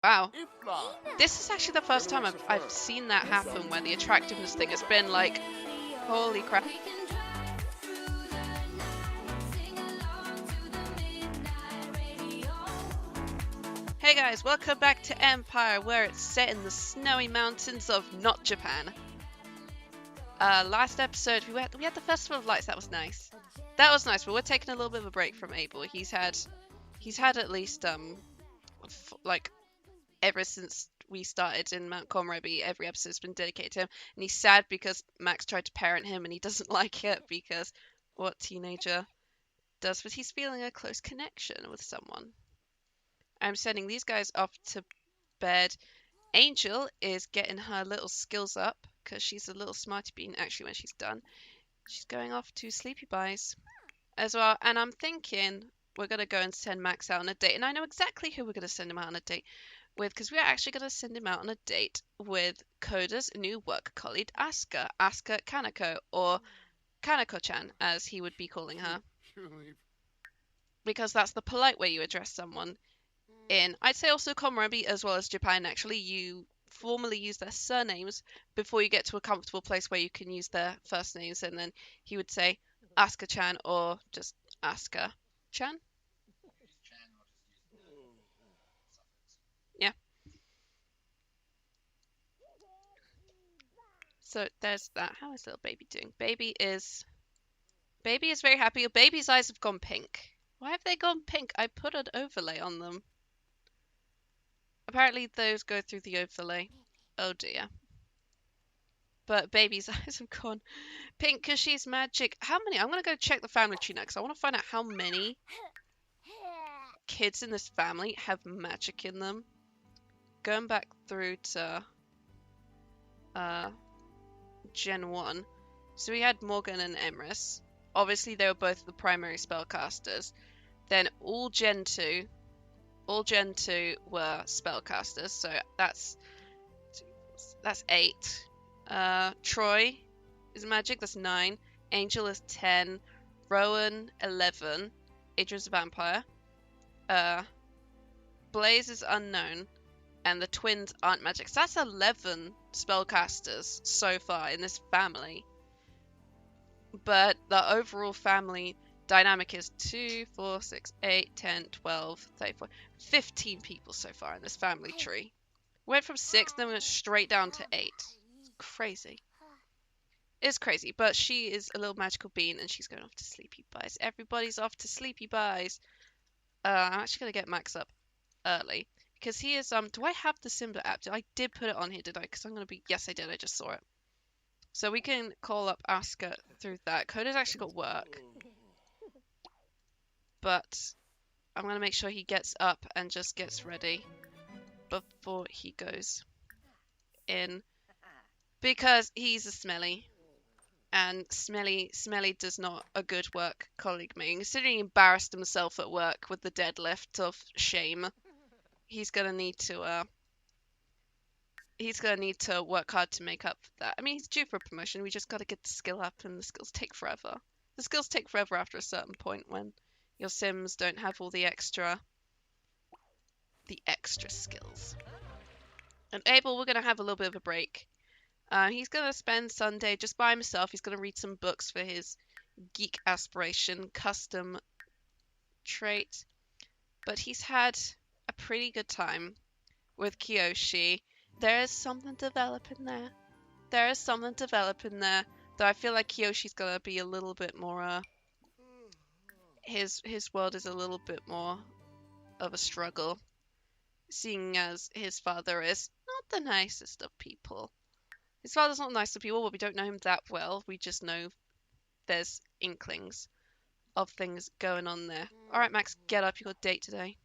Wow. This is actually the first time I've seen that happen where the attractiveness thing has been like, holy crap. Hey guys, welcome back to Empire, where it's set in the snowy mountains of not Japan. Last episode we had the Festival of Lights. That was nice. That was nice, but we're taking a little bit of a break from Abel. He's had at least like ever since we started in Mount Comraby, every episode's been dedicated to him, and he's sad because Max tried to parent him and he doesn't like it because what teenager does, but he's feeling a close connection with someone. I'm sending these guys off to bed. Angel is getting her little skills up because she's a little smarty bean actually when she's done. She's going off to Sleepy Buys as well, and I'm thinking we're going to go and send Max out on a date, and I know exactly who we're going to send him out on a date with because we are actually going to send him out on a date with Koda's new work colleague, Asuka Kaneko, or Kaneko-chan as he would be calling her, because that's the polite way you address someone in, I'd say, also Komorebi as well as Japan. Actually, you formally use their surnames before you get to a comfortable place where you can use their first names, and then he would say Asuka-chan or just Asuka-chan. Yeah. So there's that. How is little baby doing? Baby is very happy. Baby's eyes have gone pink. Why have they gone pink? I put an overlay on them. Apparently those go through the overlay. Oh dear. But baby's eyes have gone pink because she's magic. How many? I'm going to go check the family tree next. I want to find out how many kids in this family have magic in them. Going back through to Gen 1. So we had Morgan and Emrys. Obviously they were both the primary spellcasters. Then all Gen 2 were spellcasters. So that's 8. Troy is magic, that's 9. Angel is 10. Rowan, 11. Adrian's a vampire. Blaze is unknown. And the twins aren't magic. So that's 11 spellcasters so far in this family. But the overall family dynamic is 2, 4, 6, 8, 10, 12, 34, 15 people so far in this family tree. Went from 6, then we went straight down to 8. It's crazy. It's crazy, but she is a little magical bean and she's going off to Sleepy Buys. Everybody's off to Sleepy Buys. I'm actually going to get Max up early because he is, do I have the Simba app? I did put it on here, did I? Because I'm going to be, yes I did, I just saw it. So we can call up Asuka through that. Koda's actually got work. But I'm going to make sure he gets up and just gets ready before he goes in. Because he's a smelly. And Smelly does not a good work colleague me. Considering he embarrassed himself at work with the deadlift of shame, he's going to need to work hard to make up for that. I mean, he's due for a promotion. We just got to get the skill up, and the skills take forever. The skills take forever after a certain point when your Sims don't have all the extra skills. And Abel, we're going to have a little bit of a break. He's going to spend Sunday just by himself. He's going to read some books for his geek aspiration custom trait. But he's had a pretty good time with Kiyoshi. There is something developing there. Though I feel like Kiyoshi's going to be a little bit more... His world is a little bit more of a struggle. Seeing as his father is not the nicest of people. His father's not nice to people, but we don't know him that well. We just know there's inklings of things going on there. Alright, Max, get up. You got a date today.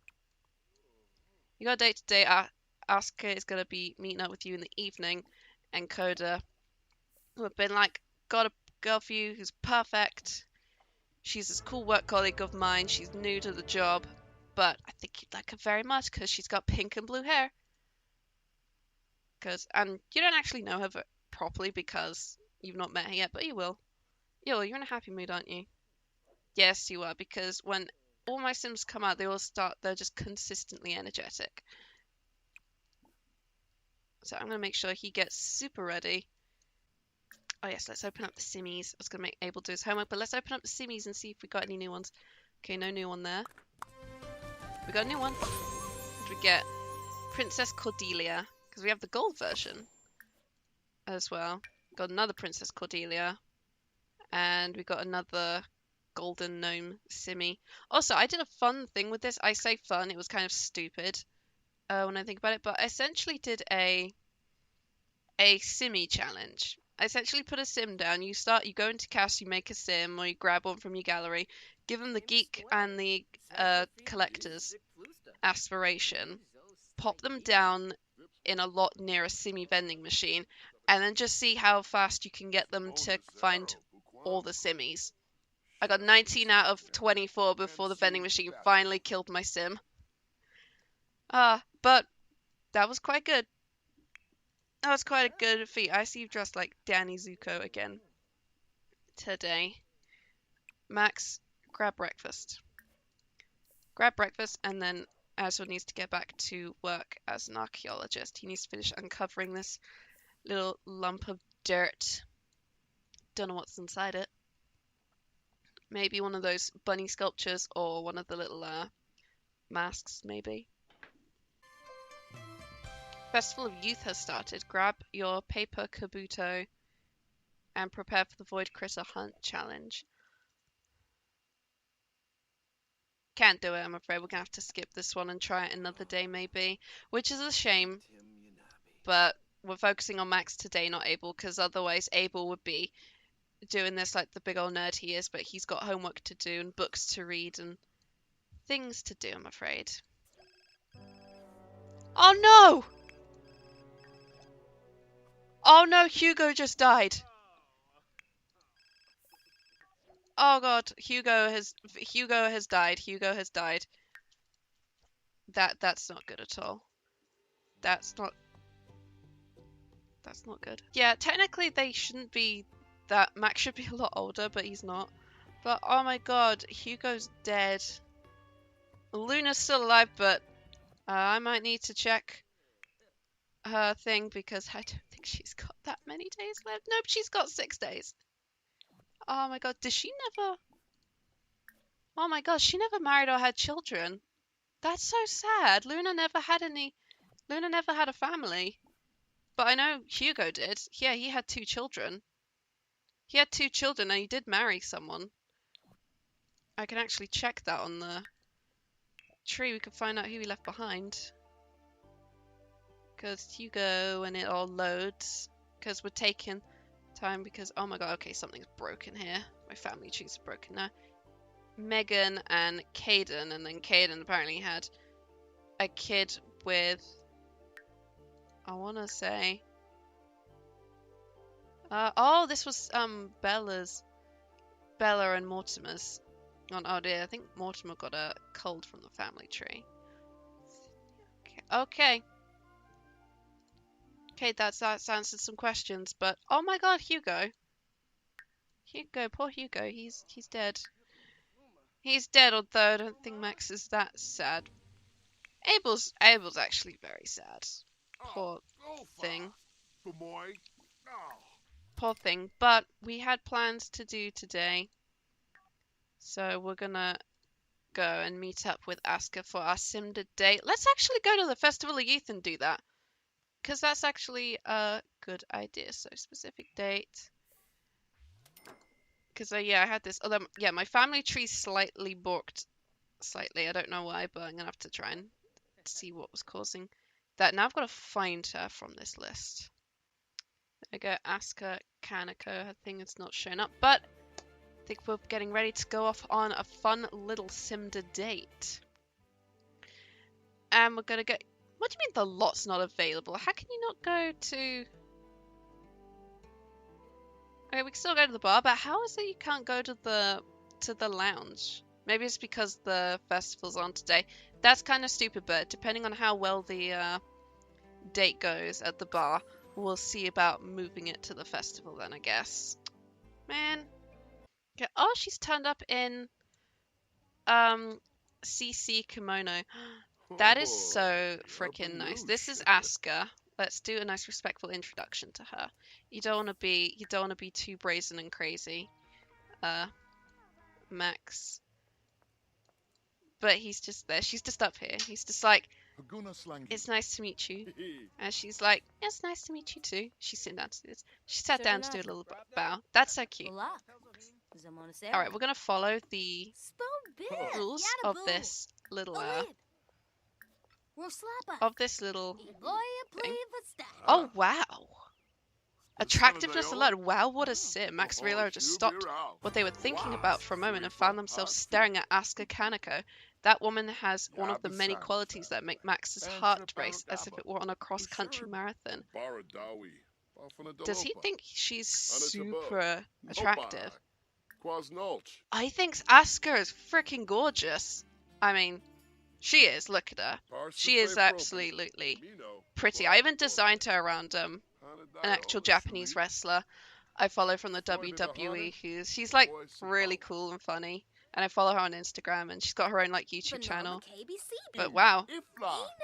Asuka is going to be meeting up with you in the evening. And Koda, who have been like, got a girl for you who's perfect. She's this cool work colleague of mine. She's new to the job. But I think you'd like her very much because she's got pink and blue hair. And you don't actually know her properly because you've not met her yet, but you will. You're in a happy mood, aren't you? Yes, you are, because when all my Sims come out, they're just consistently energetic. So I'm going to make sure he gets super ready. Oh yes, let's open up the simmies. I was going to make Abel do his homework, but let's open up the simmies and see if we got any new ones. Okay, no new one there. We got a new one. What did we get? Princess Cordelia, because we have the gold version as well. Got another Princess Cordelia, and we got another golden gnome simmy. Also, I did a fun thing with this. I say fun, it was kind of stupid when I think about it, but I essentially did a simmy challenge. I essentially put a sim down. You go into cast, you make a sim, or you grab one from your gallery, give them the geek and the collector's aspiration, pop them down in a lot near a simmy vending machine, and then just see how fast you can get them to find all the simmies. I got 19 out of 24 before the vending machine finally killed my sim. But that was quite good. That was quite a good feat. I see you've dressed like Danny Zuko again today. Max, grab breakfast. Grab breakfast, and then Azul needs to get back to work as an archaeologist. He needs to finish uncovering this little lump of dirt. Don't know what's inside it. Maybe one of those bunny sculptures or one of the little masks, maybe. Festival of Youth has started. Grab your paper kabuto and prepare for the Void Critter Hunt challenge. Can't do it, I'm afraid. We're going to have to skip this one and try it another day, maybe. Which is a shame. But we're focusing on Max today, not Abel, because otherwise Abel would be doing this like the big old nerd he is, but he's got homework to do and books to read and things to do, I'm afraid. Oh no! Oh no, Hugo just died. Oh god, Hugo has died. Hugo has died. That's not good at all. That's not good. Yeah, technically they shouldn't be that. Max should be a lot older, but he's not. But oh my god, Hugo's dead. Luna's still alive, but I might need to check her thing because I don't think she's got that many days left. Nope, she's got 6 days. Oh my god, oh my god, she never married or had children. That's so sad. Luna never had a family. But I know Hugo did. Yeah, he had 2 children. He had 2 children and he did marry someone. I can actually check that on the tree. We can find out who he left behind. Because Hugo, and it all loads. Because we're taking time because, oh my god, okay, something's broken here. My family trees are broken now. Megan and Caden, and then Caden apparently had a kid with, I want to say, oh, this was Bella and Mortimer's. Oh dear, I think Mortimer got a cold from the family tree. Okay, that's answered some questions, but oh my god, Hugo, poor Hugo, he's dead. He's dead, although I don't think Max is that sad. Abel's actually very sad. Poor thing. Poor thing. But we had plans to do today, so we're gonna go and meet up with Aska for our Simda date. Let's actually go to the Festival of Youth and do that, because that's actually a good idea. So specific date. Because yeah, I had this. Although yeah, my family tree's slightly borked. Slightly, I don't know why, but I'm gonna have to try and see what was causing that. Now I've got to find her from this list. There we go, Aska Kaneko. Her thing is not showing up, but I think we're getting ready to go off on a fun little Simda date. And we're gonna go. What do you mean the lot's not available? How can you not go to? Okay, we can still go to the bar, but how is it you can't go to the lounge? Maybe it's because the festival's on today. That's kind of stupid, but depending on how well the date goes at the bar, we'll see about moving it to the festival then, I guess. Man. Okay. Oh, she's turned up in CC kimono. That is so freaking nice. This is Aska. Let's do a nice respectful introduction to her. You don't want to be too brazen and crazy. Max. But he's just there. She's just up here. He's just like, it's nice to meet you. And she's like, it's nice to meet you too. She's sitting down to do this. She sat down to do a little bow. That's so cute. Alright, we're gonna follow the rules of this little thing. Oh wow. Attractiveness alone. Wow, what a sit. Max and Rilo just stopped what they were thinking about for a moment and found themselves staring at Asuka Kaneko. That woman has one of the many qualities that make Max's heart race as if it were on a cross-country marathon. Does he think she's super attractive? I think Asuka is freaking gorgeous. I mean, she is. Look at her. She is absolutely pretty. I even designed her around an actual Japanese wrestler I follow from the WWE. She's like really cool and funny. And I follow her on Instagram, and she's got her own like YouTube channel. But wow,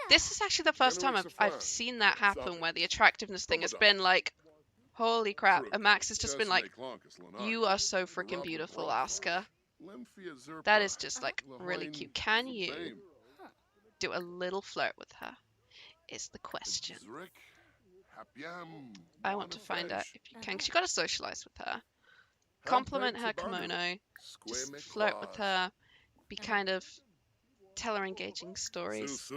this is actually the first time I've seen that happen, where the attractiveness thing has been like, holy crap. And Max has just been like, you are so freaking beautiful, Asuka. That is just like really cute. Can you do a little flirt with her? Is the question. I want to find out if you can, because you got to socialize with her. Compliment her kimono, just flirt with her, be kind of, tell her engaging stories.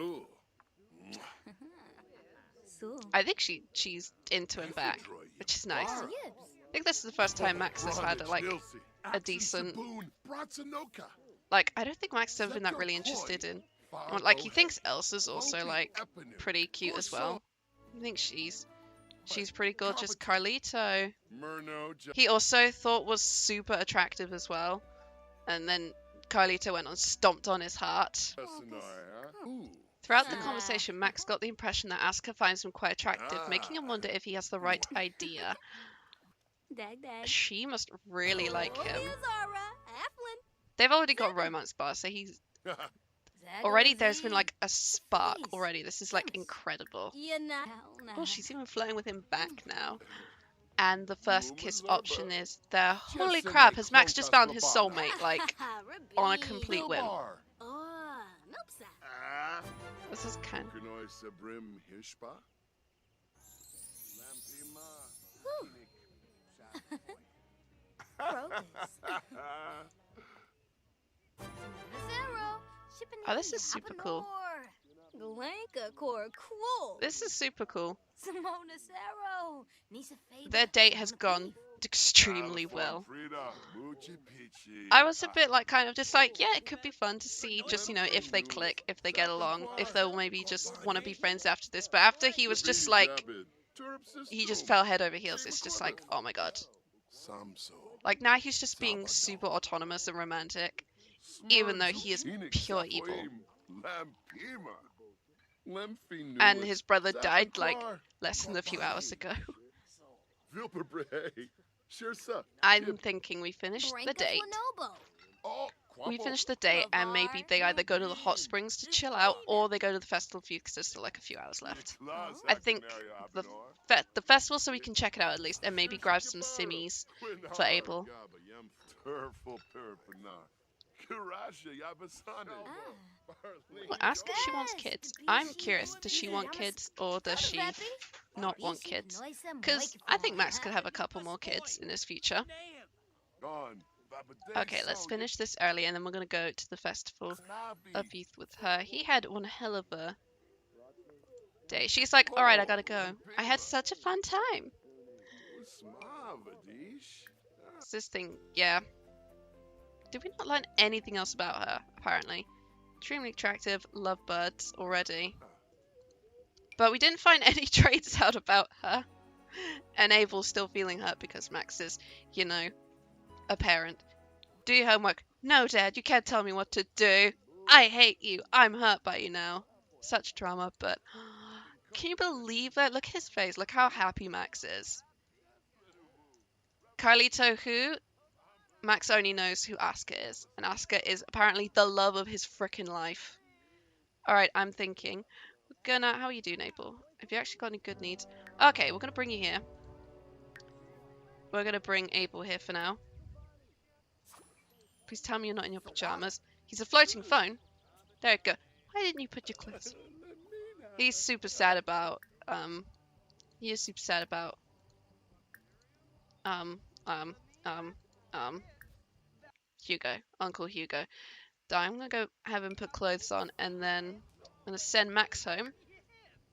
I think she's into him back, which is nice. I think this is the first time Max has had a decent, like, I don't think Max has ever been that really interested in, like, he thinks Elsa's also like pretty cute as well. I think she's pretty gorgeous. Carlito, he also thought was super attractive as well. And then Carlito went and stomped on his heart. Throughout the conversation, Max got the impression that Asuka finds him quite attractive, making him wonder if he has the right idea. She must really like him. They've already got romance bars, so he's... Already there's been like a spark already. This is like incredible. Oh, she's even flirting with him back now. And the first kiss option is there. Holy crap, has Max just found his soulmate, like, on a complete whim. This is kind of... Oh, this is super cool. This is super cool. Their date has gone extremely well. I was a bit like kind of just like, yeah, it could be fun to see just, you know, if they click, if they get along, if they'll maybe just want to be friends after this. But after he was just like, he just fell head over heels. It's just like, oh my god. Like now he's just being super autonomous and romantic, even though he is pure evil. And his brother died like less than a few hours ago. I'm thinking we finish the date. We finish the date and maybe they either go to the hot springs to chill out or they go to the festival view because there's still like a few hours left. I think the festival so we can check it out at least and maybe grab some simmies for Abel. Well, ask if she wants kids. I'm curious, does she want kids or does she not want kids? Because I think Max could have a couple more kids in his future. Okay, let's finish this early and then we're going to go to the Festival of Youth with her. He had one hell of a day. She's like, alright, I gotta go. I had such a fun time. It's this thing, yeah. Did we not learn anything else about her, apparently? Extremely attractive, lovebirds already. But we didn't find any traits out about her. And Abel's still feeling hurt because Max is, you know, a parent. Do your homework. No, Dad, you can't tell me what to do. I hate you. I'm hurt by you now. Such drama, but... Can you believe it? Look at his face. Look how happy Max is. Carlito who? Max only knows who Asuka is. And Asuka is apparently the love of his frickin' life. Alright, I'm thinking. We're gonna... How are you doing, Abel? Have you actually got any good needs? Okay, we're gonna bring you here. We're gonna bring Abel here for now. Please tell me you're not in your pajamas. He's a floating phone. There you go. Why didn't you put your clothes? He's super sad about, he is super sad about, um, um, um, um, Hugo, Uncle Hugo. I'm gonna go have him put clothes on, and then I'm gonna send Max home,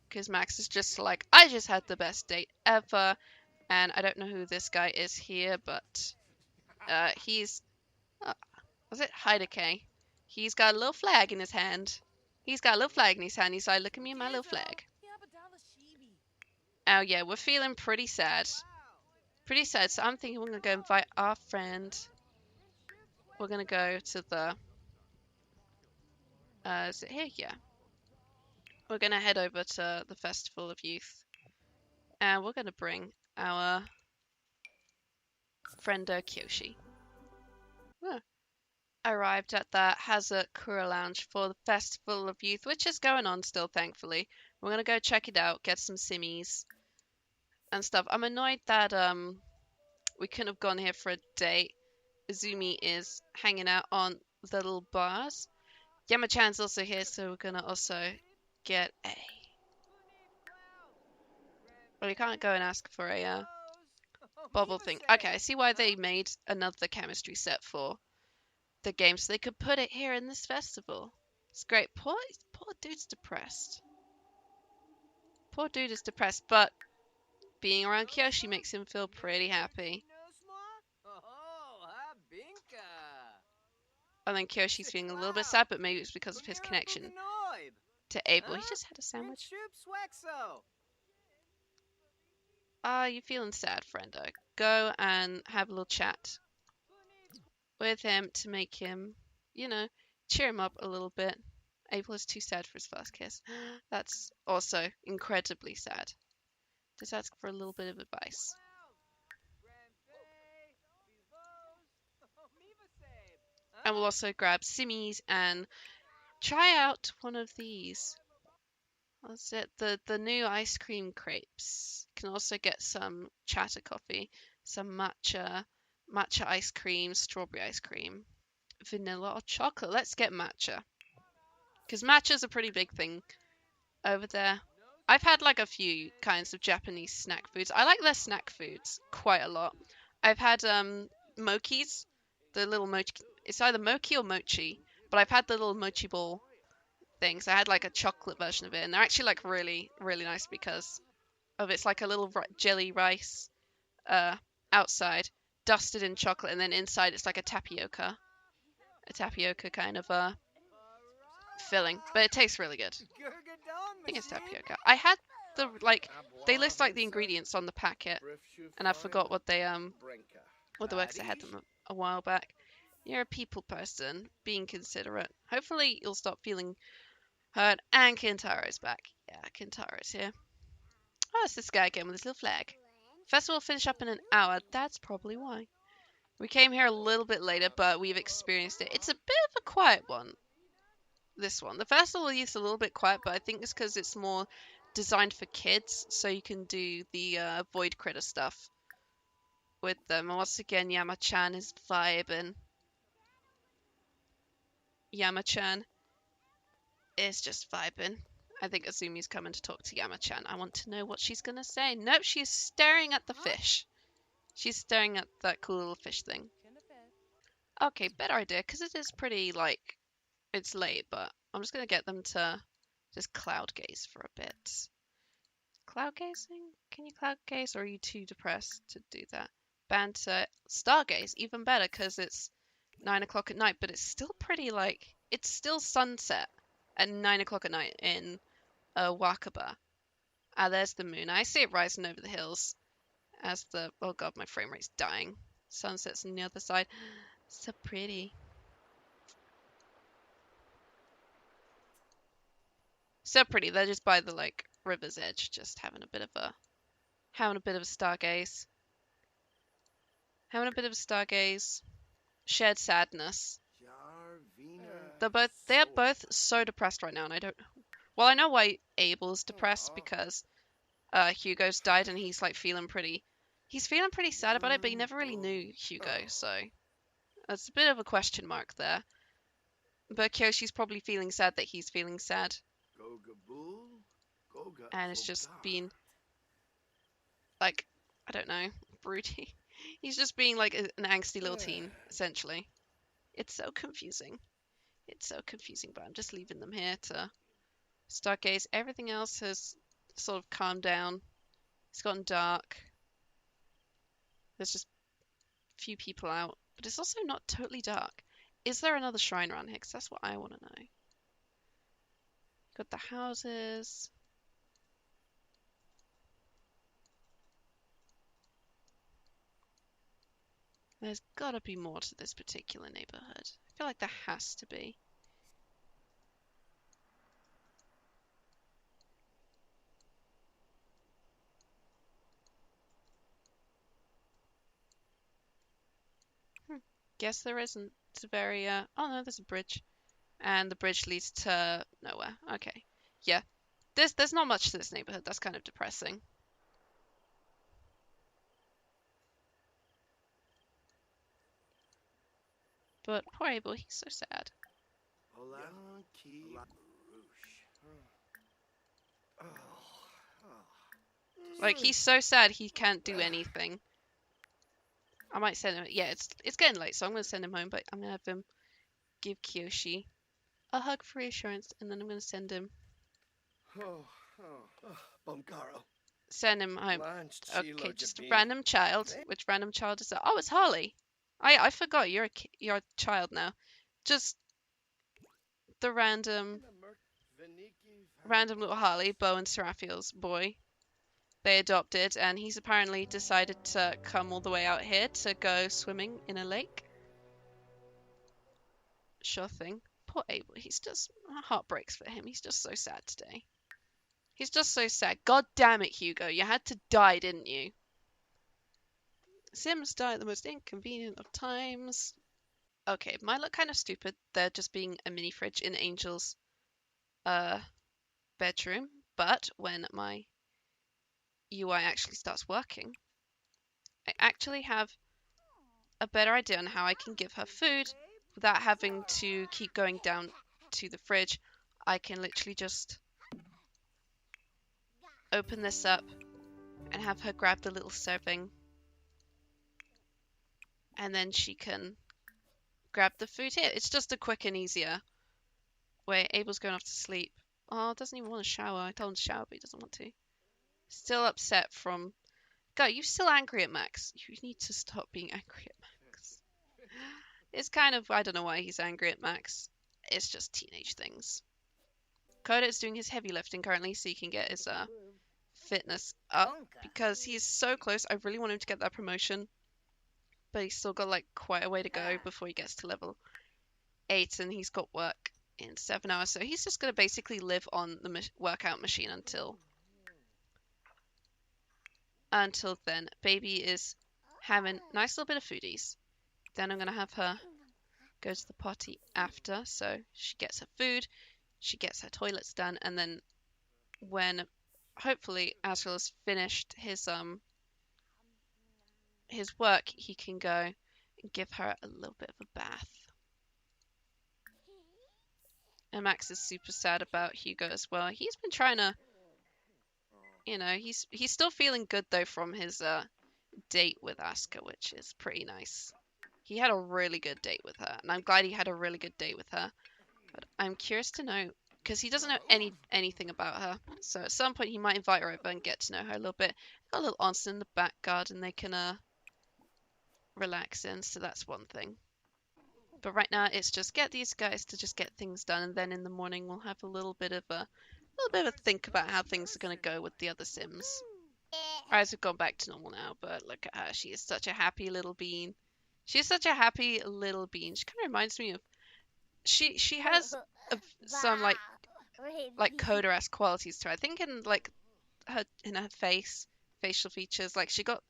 because Max is just like, I just had the best date ever, and I don't know who this guy is here, but, he's, was it Heideke? He's got a little flag in his hand. He's got a little flag in his hand. He's like, look at me and my little flag. Oh yeah, we're feeling pretty sad. Pretty sad, so I'm thinking we're gonna go invite our friend. We're gonna go to the, is it here? Yeah. We're gonna head over to the Festival of Youth. And we're gonna bring our friendo Kyoshi. Oh. Arrived at the Hazakura Lounge for the Festival of Youth, which is going on still, thankfully. We're gonna go check it out, get some simmies and stuff. I'm annoyed that we couldn't have gone here for a date. Izumi is hanging out on the little bars. Yama-chan's also here, so we're gonna also get a... Well, we can't go and ask for a bubble thing. Okay, I see why they made another chemistry set for the game, so they could put it here in this festival. It's great. Poor dude's depressed. Poor dude is depressed, but being around Kyoshi makes him feel pretty happy. And then Kyoshi's feeling a little bit sad, but maybe it's because of his connection to Abel. He just had a sandwich. Ah, you feeling sad, friendo? Go and have a little chat with him to make him, you know, cheer him up a little bit. Abel is too sad for his first kiss. That's also incredibly sad. Just ask for a little bit of advice. And we'll also grab simmies and try out one of these. What's it? The new ice cream crepes. Can also get some chatter coffee, some matcha ice cream, strawberry ice cream, vanilla or chocolate. Let's get matcha. Because matcha's a pretty big thing over there. I've had like a few kinds of Japanese snack foods. I like their snack foods quite a lot. I've had mokis, the little mochi. It's either mochi or mochi, but I've had the little mochi ball things. I had like a chocolate version of it, and they're actually like really, really nice because of it's like a little jelly rice outside, dusted in chocolate, and then inside it's like a tapioca kind of filling, but it tastes really good. I think it's tapioca. I had the they list like the ingredients on the packet, and I forgot what they what the works. I had them a while back. You're a people person, being considerate. Hopefully you'll stop feeling hurt. And Kintaro's back. Yeah, Kintaro's here. Oh, it's this guy again with his little flag. Festival will finish up in an hour. That's probably why. We came here a little bit later, but we've experienced it. It's a bit of a quiet one. This one. The festival is a little bit quiet, but I think it's because it's more designed for kids, so you can do the void critter stuff with them. And once again, Yama-chan is vibing. Yama-chan is just vibing. I think Azumi's coming to talk to Yama-chan. I want to know what she's going to say. Nope, she's staring at the fish. She's staring at that cool little fish thing. Okay, better idea, because it is pretty, like, it's late, but I'm just going to get them to just cloud gaze for a bit. Cloud gazing? Can you cloud gaze, or are you too depressed to do that? Banter. Stargaze, even better, because it's 9 o'clock at night, but it's still pretty, like, it's still sunset at 9 o'clock at night in Wakaba. Ah, there's the moon. I see it rising over the hills as the... Oh god, my frame rate's dying. Sunset's on the other side. So pretty. So pretty. They're just by the, like, river's edge, just having a bit of a stargaze. Having a bit of a stargaze. Shared sadness. They're both so depressed right now, and I don't... Well, I know why Abel's depressed, because Hugo's died, and he's like feeling pretty sad about it, but he never really knew Hugo, so that's a bit of a question mark there. But Kyoshi's probably feeling sad that he's feeling sad, and it's just being like, I don't know, broody. He's just being like an angsty little teen, essentially. It's so confusing. It's so confusing, but I'm just leaving them here to stargaze. Everything else has sort of calmed down. It's gotten dark. There's just a few people out, but it's also not totally dark. Is there another shrine around here? Because that's what I want to know. Got the houses. There's gotta be more to this particular neighborhood. I feel like there has to be. Guess there isn't. It's a very, oh no, there's a bridge. And the bridge leads to nowhere. Okay. Yeah. There's not much to this neighborhood. That's kind of depressing. But poor Abel, he's so sad. Like, he's so sad he can't do anything. I might send him. Yeah, it's getting late, so I'm gonna send him home. But I'm gonna have him give Kiyoshi a hug for reassurance, and then I'm gonna send him home. Okay, just a random child. Which random child is that? Oh, it's Harley. I forgot you're a child now. Just the random little Harley, Bo and Seraphiel's boy. They adopted, and he's apparently decided to come all the way out here to go swimming in a lake. Sure thing. Poor Abel, he's just, my heart breaks for him. He's just so sad today. He's just so sad. God damn it, Hugo, you had to die, didn't you? Sims die at the most inconvenient of times. Okay, it might look kind of stupid. They're just being a mini fridge in Angel's bedroom, but when my UI actually starts working, I actually have a better idea on how I can give her food without having to keep going down to the fridge. I can literally just open this up and have her grab the little serving, and then she can grab the food here. It's just a quick and easier way. Abel's going off to sleep. Oh, doesn't even want to shower. I told him to shower, but he doesn't want to. Still upset from... God, you're still angry at Max. You need to stop being angry at Max. It's kind of... I don't know why he's angry at Max. It's just teenage things. Koda is doing his heavy lifting currently, so he can get his fitness up, because he's so close. I really want him to get that promotion, but he's still got like quite a way to go before he gets to level 8, and he's got work in 7 hours, so he's just going to basically live on the workout machine until then. Baby is having a nice little bit of foodies. Then I'm going to have her go to the potty after, so she gets her food, she gets her toilets done, and then when hopefully Azrael has finished his work, he can go and give her a little bit of a bath. And Max is super sad about Hugo as well. He's been trying to, you know, he's still feeling good though from his date with Asuka, which is pretty nice. He had a really good date with her, and I'm glad he had a really good date with her. But I'm curious to know, because he doesn't know anything about her. So at some point he might invite her over and get to know her a little bit. Got a little onsen in the back garden they can relax in, so that's one thing. But right now it's just get these guys to just get things done, and then in the morning we'll have a little bit of a think about how things are going to go with the other Sims. Eyes have gone back to normal now, but look at her. She is such a happy little bean. She's such a happy little bean. She kind of reminds me of... She has some like Koda-esque qualities to her. I think in like her facial features, like she got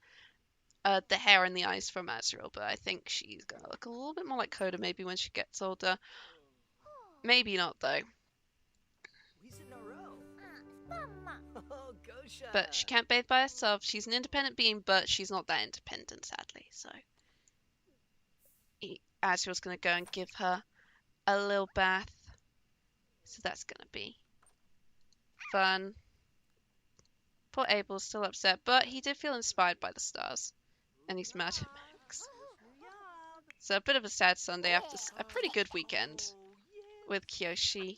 the hair and the eyes from Azrael, but I think she's gonna look a little bit more like Koda maybe when she gets older. Maybe not though. But she can't bathe by herself. She's an independent being, but she's not that independent, sadly. So Azriel's going to go and give her a little bath. So that's going to be fun. Poor Abel's still upset, but he did feel inspired by the stars. And he's mad at Max. So a bit of a sad Sunday after a pretty good weekend with Kyoshi.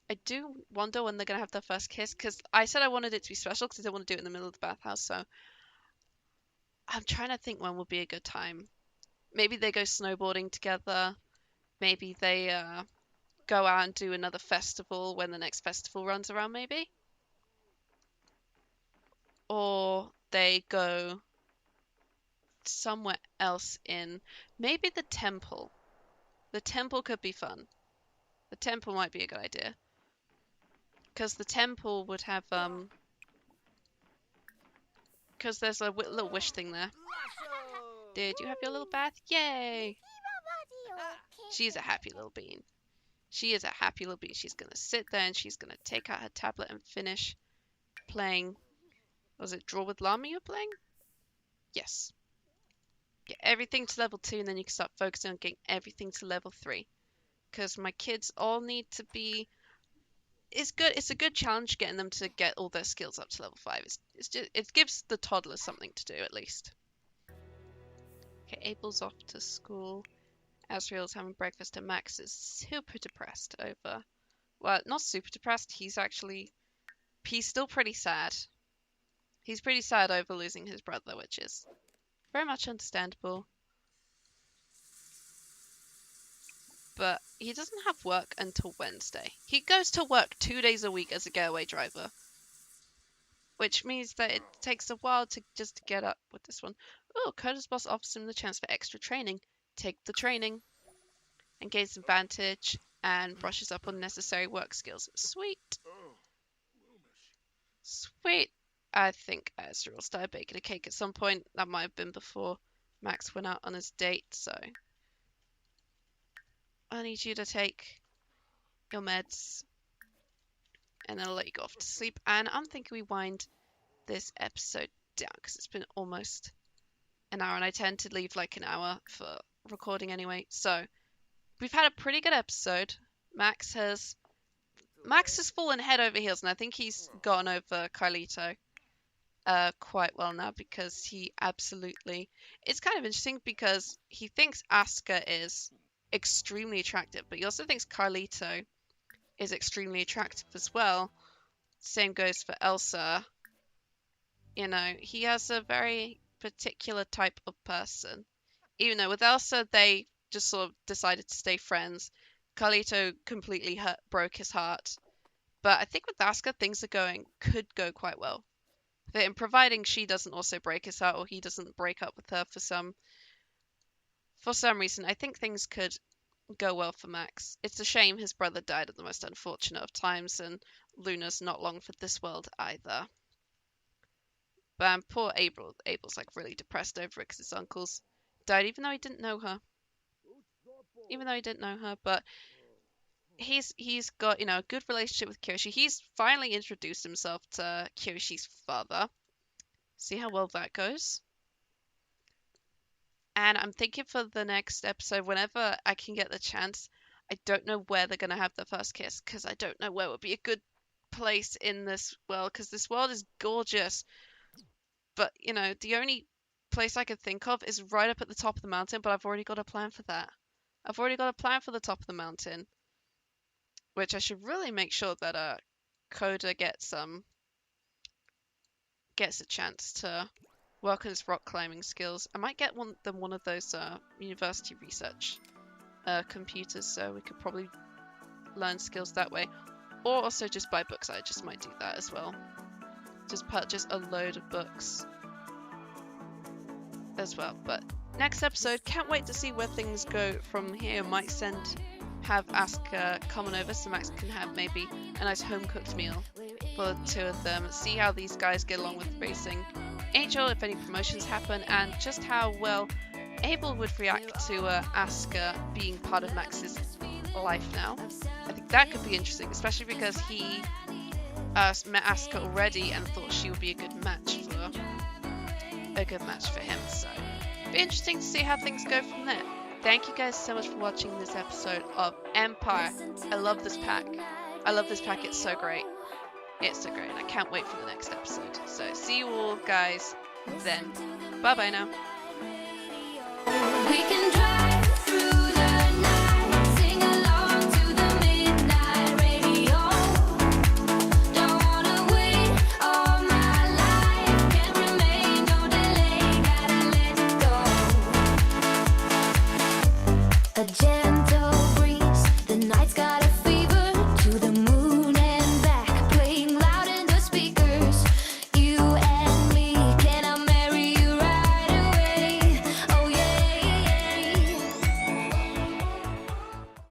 I do wonder when they're going to have their first kiss, because I said I wanted it to be special because I didn't want to do it in the middle of the bathhouse, so I'm trying to think when would be a good time. Maybe they go snowboarding together. Maybe they go out and do another festival when the next festival runs around, maybe. Or they go somewhere else in, maybe the temple. The temple could be fun. The temple might be a good idea. Because the temple would have, because there's a little wish thing there. Did you have your little bath? Yay! She's a happy little bean. She is a happy little bean. She's going to sit there and she's going to take out her tablet and finish playing. Was it Draw with Llama you were playing? Yes. Get everything to level 2 and then you can start focusing on getting everything to level 3. Because my kids all need to be... It's good. It's a good challenge getting them to get all their skills up to level 5. It's just, it gives the toddlers something to do at least. Okay, Abel's off to school. Azriel's having breakfast and Max is super depressed over... Well, not super depressed. He's still pretty sad. He's pretty sad over losing his brother, which is very much understandable. But he doesn't have work until Wednesday. He goes to work 2 days a week as a getaway driver. Which means that it takes a while to get up with this one. Oh, Koda's boss offers him the chance for extra training. Take the training and gains advantage and brushes up on necessary work skills. Sweet. Sweet. I think Azriel started baking a cake at some point. That might have been before Max went out on his date, so... I need you to take your meds and then I'll let you go off to sleep. And I'm thinking we wind this episode down because it's been almost an hour and I tend to leave like an hour for recording anyway. So we've had a pretty good episode. Max has fallen head over heels and I think he's gotten over Carlito quite well now because he absolutely... It's kind of interesting because he thinks Asuka is extremely attractive, but he also thinks Carlito is extremely attractive as well. Same goes for Elsa. You know, he has a very particular type of person. Even though with Elsa, they just sort of decided to stay friends. Carlito completely broke his heart. But I think with Asuka, things could go quite well. And providing she doesn't also break his heart or he doesn't break up with her for some reason, I think things could go well for Max. It's a shame his brother died at the most unfortunate of times, and Luna's not long for this world either. But poor Abel's like really depressed over it because his uncle's died, even though he didn't know her. But he's got, you know, a good relationship with Kyoshi. He's finally introduced himself to Kyoshi's father. See how well that goes. And I'm thinking for the next episode, whenever I can get the chance, I don't know where they're going to have their first kiss, because I don't know where would be a good place in this world, because this world is gorgeous. But, you know, the only place I could think of is right up at the top of the mountain, but I've already got a plan for that. I've already got a plan for the top of the mountain, which I should really make sure that Koda gets a chance to work on his rock climbing skills. I might get one of those university research computers, so we could probably learn skills that way. Or also just buy books. I just might do that as well. Just purchase a load of books as well. But next episode, can't wait to see where things go from here. Might have Asuka come on over so Max can have maybe a nice home-cooked meal for the two of them. See how these guys get along with racing. Ain't sure if any promotions happen, and just how well Abel would react to Asuka being part of Max's life now. I think that could be interesting, especially because he met Asuka already and thought she would be a good match for him. So be interesting to see how things go from there. Thank you guys so much for watching this episode of Empire. I love this pack. It's so great. It's so great, and I can't wait for the next episode. So see you all guys then. Bye bye now. We can drive.